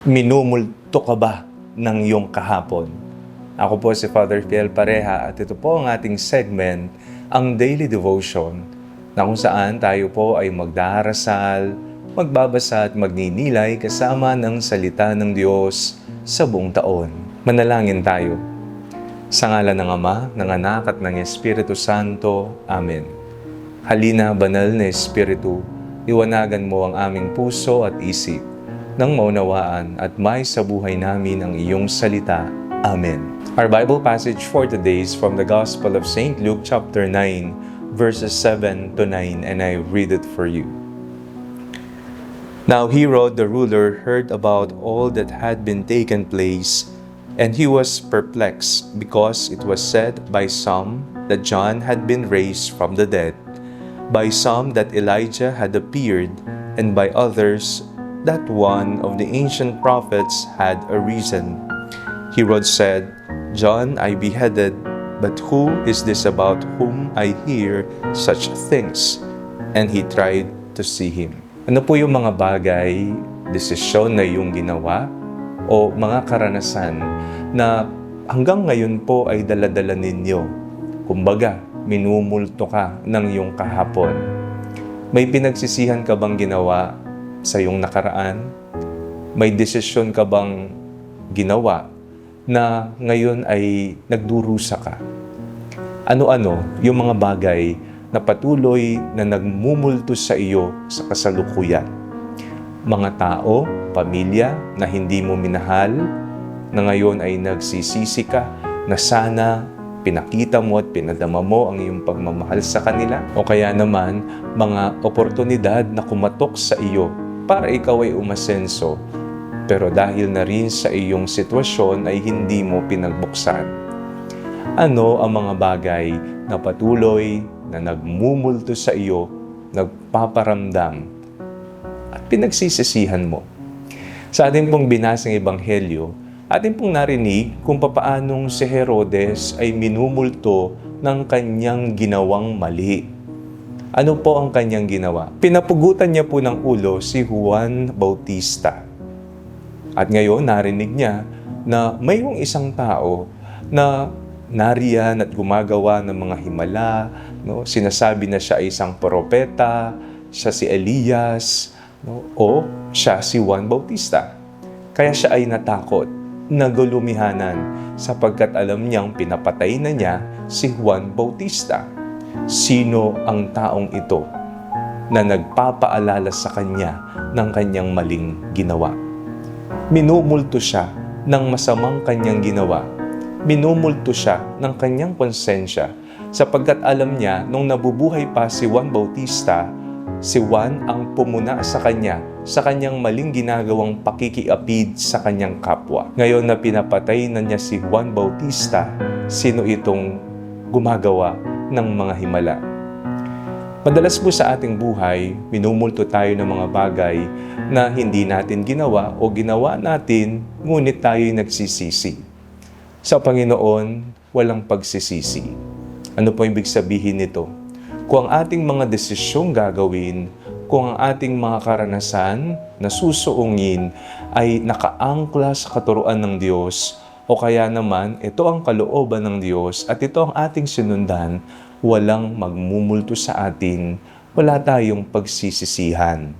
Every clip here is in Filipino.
Minumulto ka ba ng iyong kahapon? Ako po si Father Fiel Pareha at ito po ang ating segment, ang Daily Devotion, na kung saan tayo po ay magdarasal, magbabasa at magninilay kasama ng salita ng Diyos sa buong taon. Manalangin tayo. Sa ngalan ng Ama, ng Anak at ng Espiritu Santo. Amen. Halina, banal na Espiritu, iwanagan mo ang aming puso at isip nang maunawaan at may sa buhay namin ang iyong salita. Amen. Our Bible passage for today is from the Gospel of St. Luke chapter 9, verses 7 to 9, and I read it for you. Now Herod the ruler heard about all that had been taken place, and he was perplexed, because it was said by some that John had been raised from the dead, by some that Elijah had appeared, and by others that one of the ancient prophets had arisen. Herod said, John I beheaded, but who is this about whom I hear such things? And he tried to see him. Ano po yung mga bagay, desisyon na iyong ginawa, o mga karanasan na hanggang ngayon po ay daladala ninyo? Kumbaga, minumulto ka ng iyong kahapon. May pinagsisihan ka bang ginawa sa iyong nakaraan? May desisyon ka bang ginawa na ngayon ay nagdurusa ka? Ano-ano yung mga bagay na patuloy na nagmumulto sa iyo sa kasalukuyan? Mga tao, pamilya na hindi mo minahal, na ngayon ay nagsisisi ka na sana pinakita mo at pinadama mo ang iyong pagmamahal sa kanila? O kaya naman, mga oportunidad na kumatok sa iyo para ikaw ay umasenso, pero dahil na rin sa iyong sitwasyon ay hindi mo pinagbuksan. Ano ang mga bagay na patuloy na nagmumulto sa iyo, nagpaparamdam, at pinagsisisihan mo? Sa ating pong binasang ebanghelyo, ating pong narinig kung papaanong si Herodes ay minumulto ng kanyang ginawang mali. Ano po ang kanyang ginawa? Pinapugutan niya po ng ulo si Juan Bautista. At ngayon, narinig niya na mayroong isang tao na nariyan at gumagawa ng mga himala. No? Sinasabi na siya ay isang propeta, siya si Elias, no? O siya si Juan Bautista. Kaya siya ay natakot, nagulumihanan, sapagkat alam niyang pinapatay na niya si Juan Bautista. Sino ang taong ito na nagpapaalala sa kanya ng kanyang maling ginawa? Minumulto siya ng masamang kanyang ginawa. Minumulto siya ng kanyang konsensya, sapagkat alam niya nung nabubuhay pa si Juan Bautista, si Juan ang pumuna sa kanya sa kanyang maling ginagawang pakikiapid sa kanyang kapwa. Ngayon na pinapatay na niya si Juan Bautista, sino itong gumagawa ng mga himala? Madalas po sa ating buhay, minumulto tayo ng mga bagay na hindi natin ginawa o ginawa natin, ngunit tayo'y nagsisisi. Sa Panginoon, walang pagsisisi. Ano po ibig sabihin nito? Kung ang ating mga desisyong gagawin, kung ang ating mga karanasan na susuungin ay nakaangkla sa katuruan ng Diyos, o kaya naman, ito ang kalooban ng Diyos at ito ang ating sinundan, walang magmumulto sa atin, wala tayong pagsisisihan.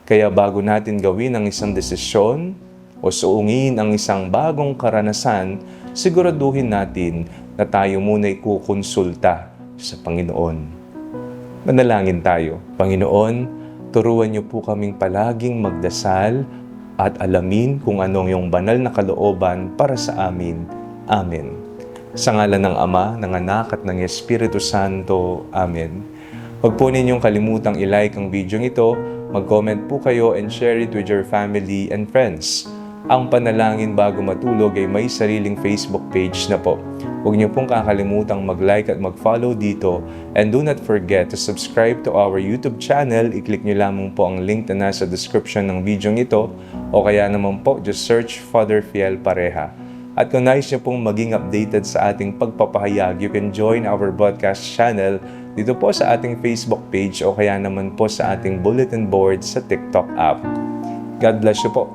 Kaya bago natin gawin ang isang desisyon o suungin ang isang bagong karanasan, siguraduhin natin na tayo muna'y kukonsulta sa Panginoon. Manalangin tayo. Panginoon, turuan niyo po kaming palaging magdasal at alamin kung anong yung banal na kalooban para sa amin. Amen. Sa ngalan ng Ama, ng Anak at ng Espiritu Santo. Amen. Huwag po ninyong kalimutang i-like ang video ito, mag-comment po kayo and share it with your family and friends. Ang panalangin bago matulog ay may sariling Facebook page na po. Huwag niyo pong kakalimutang mag-like at mag-follow dito, and do not forget to subscribe to our YouTube channel. I-click niyo lamang po ang link na nasa description ng video ito, o kaya naman po, just search Father Fiel Pareha. At kung nais niyo pong maging updated sa ating pagpapahayag, you can join our broadcast channel dito po sa ating Facebook page, o kaya naman po sa ating bulletin board sa TikTok app. God bless you po.